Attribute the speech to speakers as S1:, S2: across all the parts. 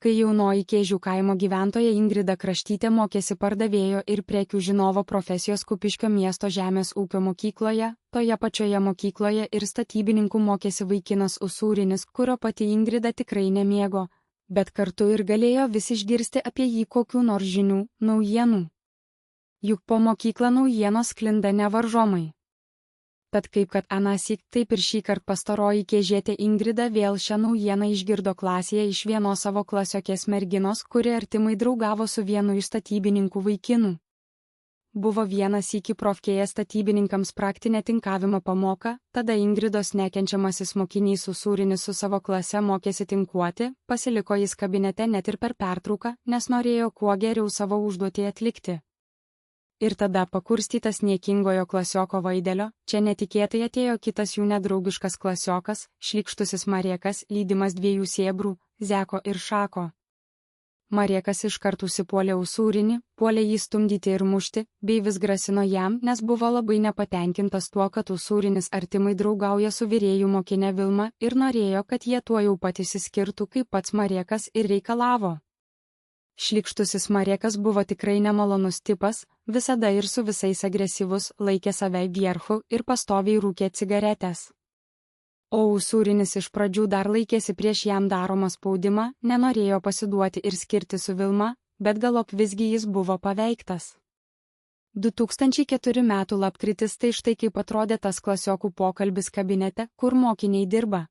S1: Kai jaunoji Kėžių kaimo gyventoja Ingrida Kraštytė mokėsi pardavėjo ir prekių žinovo profesijos Kupiškio miesto žemės ūkio mokykloje, toje pačioje mokykloje ir statybininkų mokėsi vaikinas Usūrinis, kurio pati Ingrida tikrai nemėgo, bet kartu ir galėjo vis išgirsti apie jį kokių nors žinių, naujienų. Juk po mokyklą naujienos sklinda nevaržomai. Tad kaip kad anąsyk, taip ir šįkart pastaroji Kėžietė Ingrida vėl šią naujieną išgirdo klasėje iš vienos savo klasiokės merginos, kuri artimai draugavo su vienu iš statybininkų vaikinų. Buvo vienas sykį profkėje statybininkams praktinė tinkavimo pamoka, tada Ingridos nekenčiamasis mokinys Usūrinis su savo klase mokėsi tinkuoti, pasiliko jis kabinete net ir per pertrauką, nes norėjo kuo geriau savo užduotį atlikti. Ir tada pakurstytas niekingojo klasioko Vaidelio, čia netikėtai atėjo kitas jų nedraugiškas klasiokas, šlykštusis Mariekas, lydimas dviejų sėbrų, Zeko ir Šako. Mariekas iškart užsipuolė Usūrinį, puolė jį stumdyti ir mušti, bei vis grasino jam, nes buvo labai nepatenkintas tuo, kad Usūrinis artimai draugauja su virėjų mokinė Vilma ir norėjo, kad jie tuojau pat išsiskirtų, kaip pats Mariekas ir reikalavo. Šlykštusis Mariekas buvo tikrai nemalonus tipas, visada ir su visais agresyvus, laikė save vierchu ir pastoviai rūkė cigaretės. O Usūrinis iš pradžių dar laikėsi prieš jam daromą spaudimą, nenorėjo pasiduoti ir skirti su Vilma, bet galop visgi jis buvo paveiktas. 2004 metų lapkritis, tai štai kaip atrodė tas klasiokų pokalbis kabinete, kur mokiniai dirba.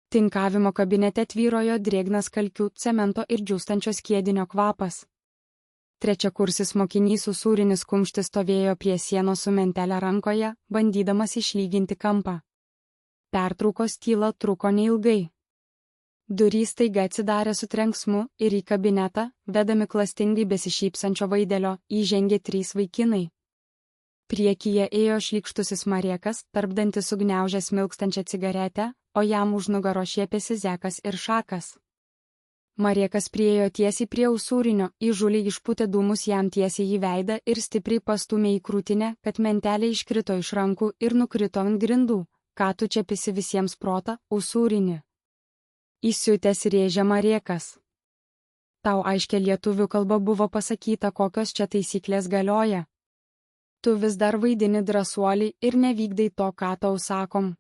S1: Tinkavimo kabinete tvyrojo drėgnas kalkių, cemento ir džiūstančio skiedinio kvapas. Trečiakursis mokinys Usūrinis kumštis stovėjo prie sienos su mentelė rankoje, bandydamas išlyginti kampą. Pertraukos tyla truko neilgai. Durys staiga atsidarė su trenksmu ir į kabinetą, vedami klastingai besišypsančio Vaidelio, įžengė 3 vaikinai. Priekyje ėjo šlykštusis Mariekas, tarpdantis sugniaužęs smilkstančią cigaretę, o jam už nugaro šiepėsi Zekas ir Šakas. Mariekas priėjo tiesiai prie Usūrinio, įžūliai išpūtė dūmus jam tiesiai į veidą ir stipriai pastūmė į krūtinę, kad mentelė iškrito iš rankų ir nukrito ant grindų. Ką tu čia pisi visiems protą, Usūrini? Įsiutęs rėžė Mariekas. Tau aiškia lietuvių kalba buvo pasakyta, kokios čia taisyklės galioja. Tu vis dar vaidini drąsuolį ir nevykdai to, ką tau sakom.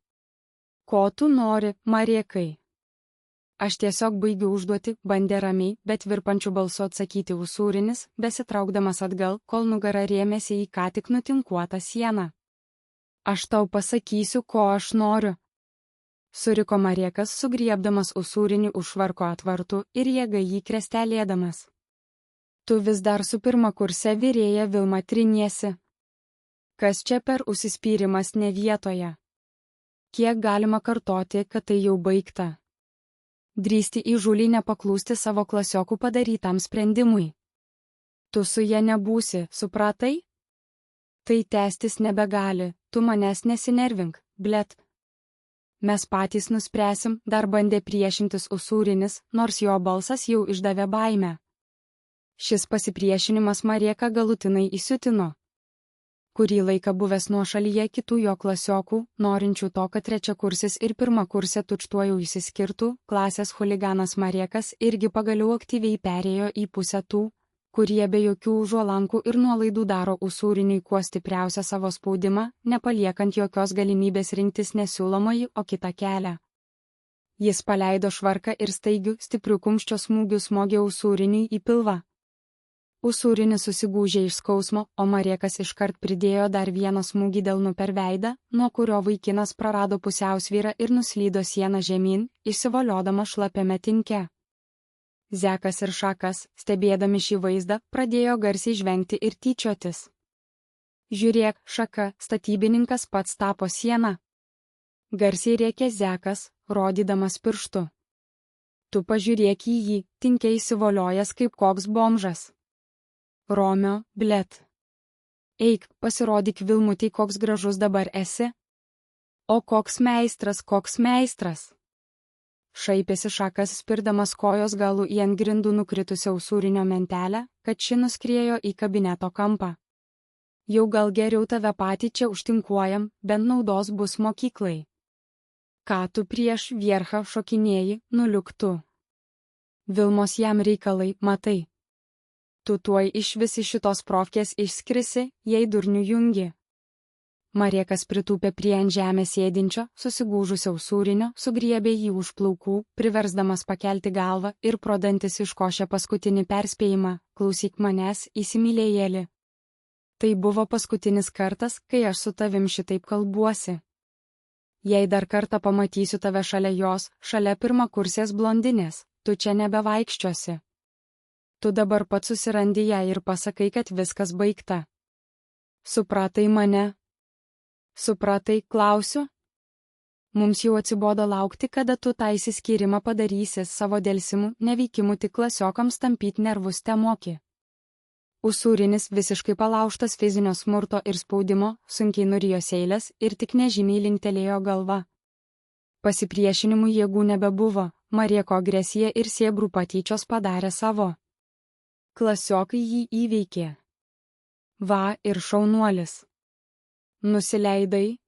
S1: Ko tu nori, Mariekai? Aš tiesiog baigiu užduoti, bandė ramiai, bet virpančių balsu atsakyti Usūrinis, besitraukdamas atgal, kol nugara rėmėsi į ką tik nutinkuotą sieną. Aš tau pasakysiu, ko aš noriu. Suriko Mariekas, sugriebdamas Usūrinį už švarko atvartų ir jėga jį krestelėdamas. Tu vis dar su pirmakurse virėja Vilma triniesi. Kas čia per užsispyrimas ne vietoje? Kiek galima kartoti, kad tai jau baigta? Drįsti įžūliai nepaklūsti savo klasiokų padarytam sprendimui. Tu su ja nebūsi, supratai? Tai tęstis nebegali, tu manęs nesinervink, blet. Mes patys nuspręsim, dar bandė priešintis Usūrinis, nors jo balsas jau išdavė baimę. Šis pasipriešinimas Marieką galutinai įsiutino. Kurį laiką buvęs nuošalyje kitų jo klasiokų, norinčių to, kad trečiakursis ir pirmakursė tučtuojau išsiskirtų, klasės chuliganas Mariekas irgi pagaliau aktyviai perėjo į pusę tų, kurie be jokių užuolankų ir nuolaidų daro Usūriniui kuo stipriausią savo spaudimą, nepaliekant jokios galimybės rinktis nesiūlomąjį, o kitą kelią. Jis paleido švarką ir staigiu, stipriu kumščio smūgiu smogė Usūriniui į pilvą. Usūrinis susigūžė iš skausmo, o Mariekas iškart pridėjo dar vieną smūgį delnu per veidą, nuo kurio vaikinas prarado pusiausvyrą ir nuslydo sieną žemyn, išsivoliodamas šlapiame tinke. Zekas ir Šakas, stebėdami šį vaizdą, pradėjo garsiai žvengti ir tyčiotis. Žiūrėk, Šaka, statybininkas pats tapo sieną. Garsiai rėkė Zekas, rodydamas pirštu. Tu pažiūrėk į jį, tinke įsivoliojęs kaip koks bomžas. Romeo, blet. Eik, pasirodyk Vilmutei, koks gražus dabar esi. O koks meistras, koks meistras. Šaipėsi Šakas, spirdamas kojos galų į ant grindų nukritusią Usūrinio mentelę, kad ši nuskriejo į kabineto kampą. Jau gal geriau tave patį čia užtinkuojam, bent naudos bus mokyklai. Ką tu prieš vierchą šokinėji, nuliuk tu. Vilmos jam reikalai, matai. Tu tuoj išvis iš šitos profkės išskrisi, jei durnių jungi. Mariekas pritūpė prie ant žemės sėdinčio, susigūžusio usūrinio, sugriebė jį už plaukų, priversdamas pakelti galvą ir pro dantis iškošė paskutinį perspėjimą: klausyk manęs, įsimylėjėli. Tai buvo paskutinis kartas, kai aš su tavim šitaip kalbuosi. Jei dar kartą pamatysiu tave šalia jos, šalia pirmakursės blondinės, tu čia nebevaikščiosi. Tu dabar pats susirandi ją ir pasakai, kad viskas baigta. Supratai mane? Supratai, klausiu? Mums jau atsibodo laukti, kada tu tą išsiskyrimą padarysi, savo dėlsimų, neveikimų tik klasiokams tampyt nervus te moki. Usūrinis, visiškai palaužtas fizinio smurto ir spaudimo, sunkiai nurijo seilės ir tik nežymiai linktelėjo galva. Pasipriešinimų jėgų nebebuvo, Marieko agresija ir sėbrų patyčios padarė savo. Klasiokai jį įveikė. Va ir šaunuolis. Nusileidai?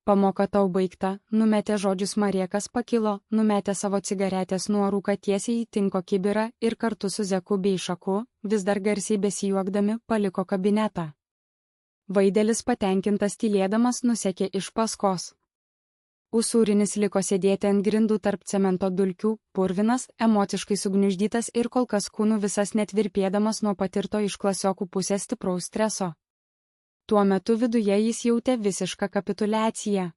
S1: Pamoka tau baigta, numetė žodžius Mariekas, pakilo, numetė savo cigaretės nuorūką tiesiai į tinko kibirą ir kartu su Zeku bei Šaku, vis dar garsiai besijuokdami, paliko kabinetą. Vaidelis patenkintas tylėdamas nusekė iš paskos. Usūrinis liko sėdėti ant grindų tarp cemento dulkių, purvinas, emociškai sugniuždytas ir kol kas kūnu visas net virpėdamas nuo patirto iš klasiokų pusės stipraus streso. Tuo metu viduje jis jautė visišką kapituliaciją.